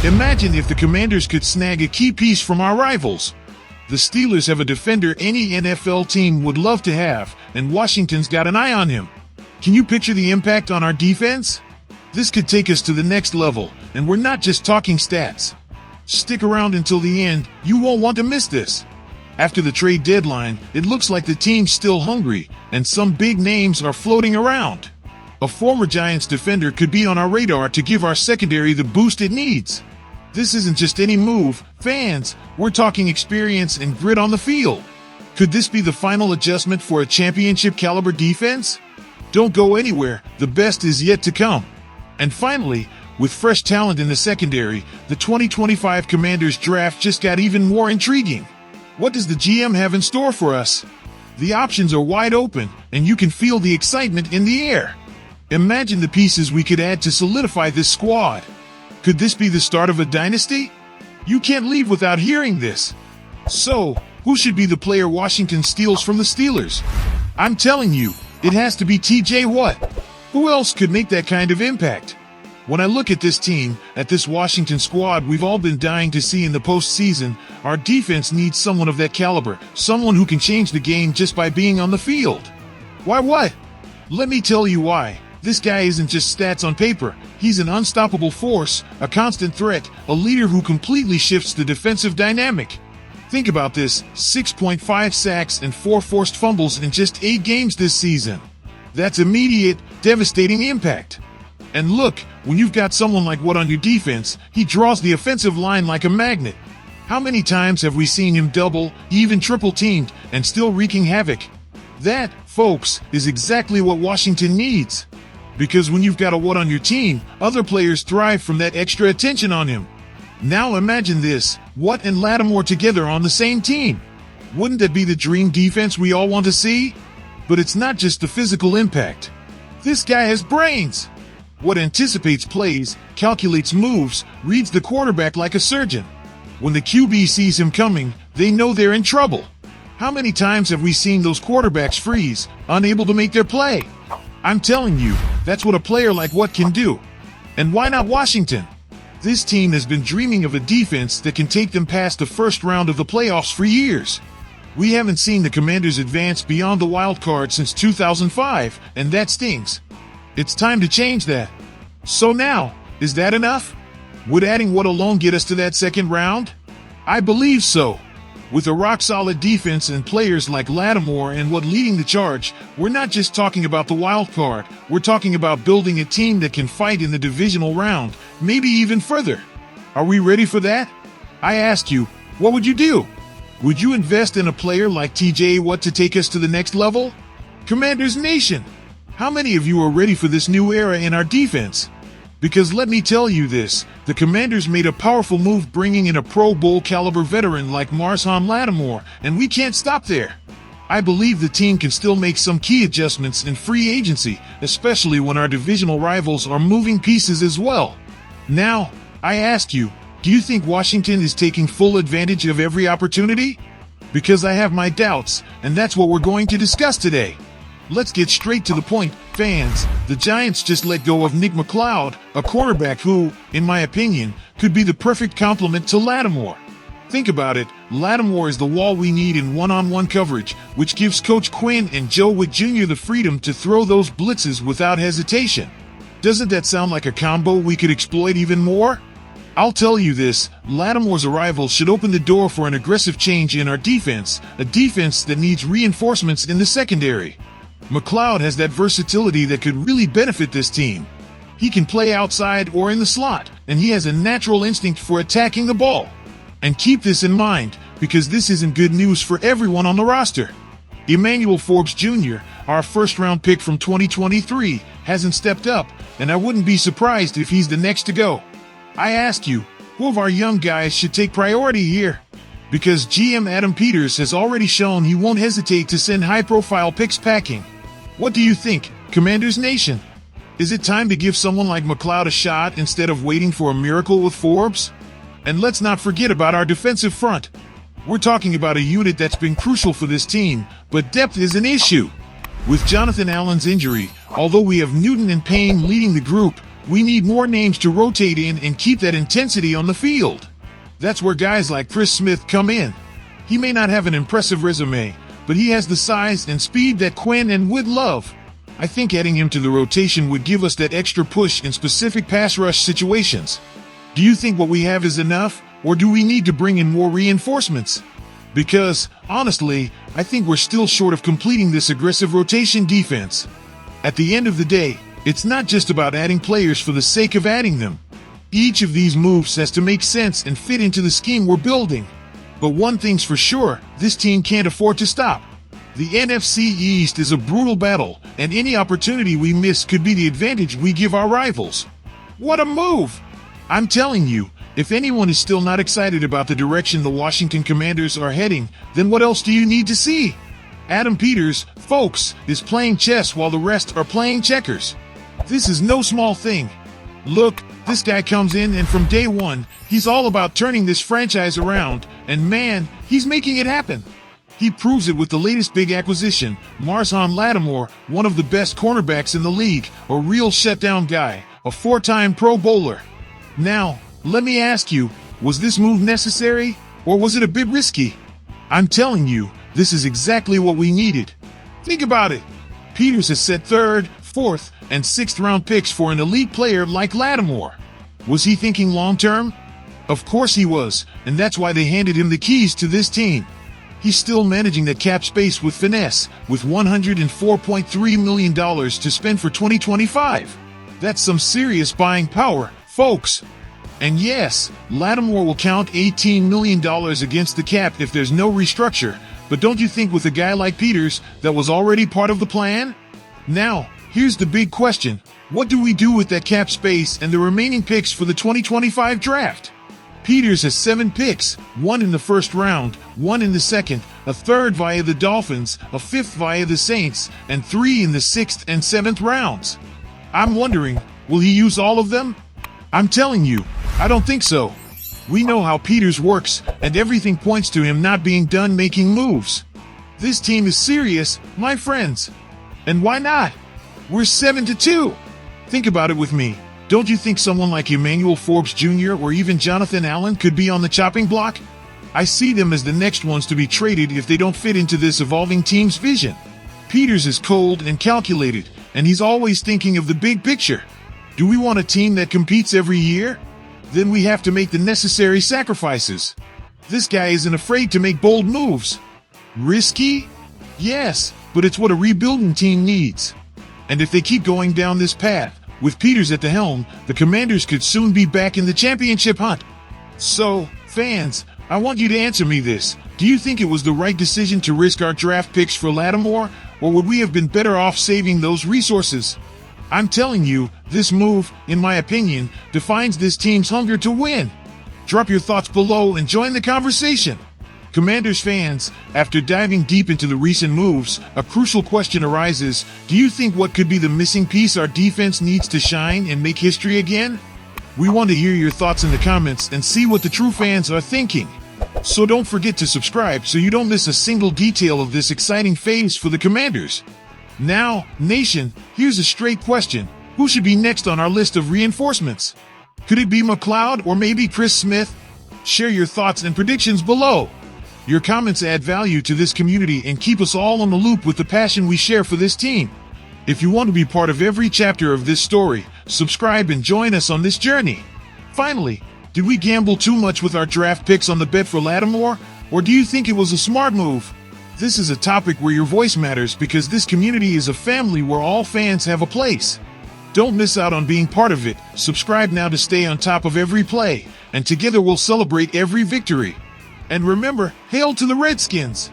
Imagine if the Commanders could snag a key piece from our rivals. The Steelers have a defender any NFL team would love to have, and Washington's got an eye on him. Can you picture the impact on our defense? This could take us to the next level, and we're not just talking stats. Stick around until the end, you won't want to miss this. After the trade deadline, it looks like the team's still hungry, and some big names are floating around. A former Giants defender could be on our radar to give our secondary the boost it needs. This isn't just any move, fans, we're talking experience and grit on the field. Could this be the final adjustment for a championship-caliber defense? Don't go anywhere, the best is yet to come. And finally, with fresh talent in the secondary, the 2025 Commanders draft just got even more intriguing. What does the GM have in store for us? The options are wide open, and you can feel the excitement in the air. Imagine the pieces we could add to solidify this squad. Could this be the start of a dynasty? You can't leave without hearing this. So, who should be the player Washington steals from the Steelers? I'm telling you, it has to be TJ Watt. Who else could make that kind of impact? When I look at this team, at this Washington squad we've all been dying to see in the postseason, our defense needs someone of that caliber, someone who can change the game just by being on the field. Why what? Let me tell you why. This guy isn't just stats on paper. He's an unstoppable force, a constant threat, a leader who completely shifts the defensive dynamic. Think about this, 6.5 sacks and 4 forced fumbles in just 8 games this season. That's immediate, devastating impact. And look, when you've got someone like Watt on your defense, he draws the offensive line like a magnet. How many times have we seen him double, even triple teamed, and still wreaking havoc? That, folks, is exactly what Washington needs. Because when you've got a Watt on your team, other players thrive from that extra attention on him. Now imagine this, Watt and Lattimore together on the same team. Wouldn't that be the dream defense we all want to see? But it's not just the physical impact. This guy has brains. Watt anticipates plays, calculates moves, reads the quarterback like a surgeon. When the QB sees him coming, they know they're in trouble. How many times have we seen those quarterbacks freeze, unable to make their play? I'm telling you, that's what a player like Watt can do. And why not Washington? This team has been dreaming of a defense that can take them past the first round of the playoffs for years. We haven't seen the Commanders advance beyond the wild card since 2005, and that stings. It's time to change that. So now, is that enough? Would adding Watt alone get us to that second round? I believe so. With a rock-solid defense and players like Lattimore and Watt leading the charge, we're not just talking about the wild card, we're talking about building a team that can fight in the divisional round, maybe even further. Are we ready for that? I ask you, what would you do? Would you invest in a player like TJ Watt to take us to the next level? Commanders Nation, how many of you are ready for this new era in our defense? Because let me tell you this, the Commanders made a powerful move bringing in a Pro Bowl caliber veteran like Marshawn Lattimore, and we can't stop there. I believe the team can still make some key adjustments in free agency, especially when our divisional rivals are moving pieces as well. Now, I ask you, do you think Washington is taking full advantage of every opportunity? Because I have my doubts, and that's what we're going to discuss today. Let's get straight to the point, fans. The Giants just let go of McLoud, a quarterback who, in my opinion, could be the perfect complement to Lattimore. Think about it, Lattimore is the wall we need in one-on-one coverage, which gives Coach Quinn and Joe Wick Jr. the freedom to throw those blitzes without hesitation. Doesn't that sound like a combo we could exploit even more? I'll tell you this, Lattimore's arrival should open the door for an aggressive change in our defense, a defense that needs reinforcements in the secondary. McLoud has that versatility that could really benefit this team. He can play outside or in the slot, and he has a natural instinct for attacking the ball. And keep this in mind, because this isn't good news for everyone on the roster. Emmanuel Forbes Jr., our first-round pick from 2023, hasn't stepped up, and I wouldn't be surprised if he's the next to go. I ask you, who of our young guys should take priority here? Because GM Adam Peters has already shown he won't hesitate to send high-profile picks packing. What do you think, Commanders Nation? Is it time to give someone like McLoud a shot instead of waiting for a miracle with Forbes? And let's not forget about our defensive front. We're talking about a unit that's been crucial for this team, but depth is an issue. With Jonathan Allen's injury, although we have Newton and Payne leading the group, We need more names to rotate in and keep that intensity on the field. That's where guys like Chris Smith come in. He may not have an impressive resume, but he has the size and speed that Quinn and Wood love. I think adding him to the rotation would give us that extra push in specific pass rush situations. Do you think what we have is enough, or do we need to bring in more reinforcements? Because, honestly, I think we're still short of completing this aggressive rotation defense. At the end of the day, it's not just about adding players for the sake of adding them. Each of these moves has to make sense and fit into the scheme we're building. But one thing's for sure, this team can't afford to stop. The NFC East is a brutal battle, and any opportunity we miss could be the advantage we give our rivals. What a move! I'm telling you, if anyone is still not excited about the direction the Washington Commanders are heading, then what else do you need to see? Adam Peters, folks, is playing chess while the rest are playing checkers. This is no small thing. Look, this guy comes in and from day one, he's all about turning this franchise around, and man, he's making it happen. He proves it with the latest big acquisition, Marshon Lattimore, one of the best cornerbacks in the league, a real shutdown guy, a 4-time Pro Bowler. Now, let me ask you, was this move necessary, or was it a bit risky? I'm telling you, this is exactly what we needed. Think about it. Peters has set 3rd, 4th, and 6th round picks for an elite player like Lattimore. Was he thinking long-term? Of course he was, and that's why they handed him the keys to this team. He's still managing the cap space with finesse, with $104.3 million to spend for 2025. That's some serious buying power, folks. And yes, Lattimore will count $18 million against the cap if there's no restructure, but don't you think with a guy like Peters, that was already part of the plan? Now, here's the big question. What do we do with that cap space and the remaining picks for the 2025 draft? Peters has 7 picks, 1 in the 1st round, 1 in the 2nd, a 3rd via the Dolphins, a 5th via the Saints, and 3 in the 6th and 7th rounds. I'm wondering, will he use all of them? I'm telling you, I don't think so. We know how Peters works, and everything points to him not being done making moves. This team is serious, my friends. And why not? We're 7-2. Think about it with me. Don't you think someone like Emmanuel Forbes Jr. or even Jonathan Allen could be on the chopping block? I see them as the next ones to be traded if they don't fit into this evolving team's vision. Peters is cold and calculated, and he's always thinking of the big picture. Do we want a team that competes every year? Then we have to make the necessary sacrifices. This guy isn't afraid to make bold moves. Risky? Yes, but it's what a rebuilding team needs. And if they keep going down this path, with Peters at the helm, the Commanders could soon be back in the championship hunt. So, fans, I want you to answer me this. Do you think it was the right decision to risk our draft picks for Lattimore, or would we have been better off saving those resources? I'm telling you, this move, in my opinion, defines this team's hunger to win. Drop your thoughts below and join the conversation. Commanders fans, after diving deep into the recent moves, a crucial question arises. Do you think what could be the missing piece our defense needs to shine and make history again? We want to hear your thoughts in the comments and see what the true fans are thinking. So don't forget to subscribe so you don't miss a single detail of this exciting phase for the Commanders. Now, nation, here's a straight question. Who should be next on our list of reinforcements? Could it be McLoud or maybe Chris Smith? Share your thoughts and predictions below. Your comments add value to this community and keep us all on the loop with the passion we share for this team. If you want to be part of every chapter of this story, subscribe and join us on this journey. Finally, did we gamble too much with our draft picks on the bet for Lattimore, or do you think it was a smart move? This is a topic where your voice matters because this community is a family where all fans have a place. Don't miss out on being part of it. Subscribe now to stay on top of every play, and together we'll celebrate every victory. And remember, hail to the Redskins!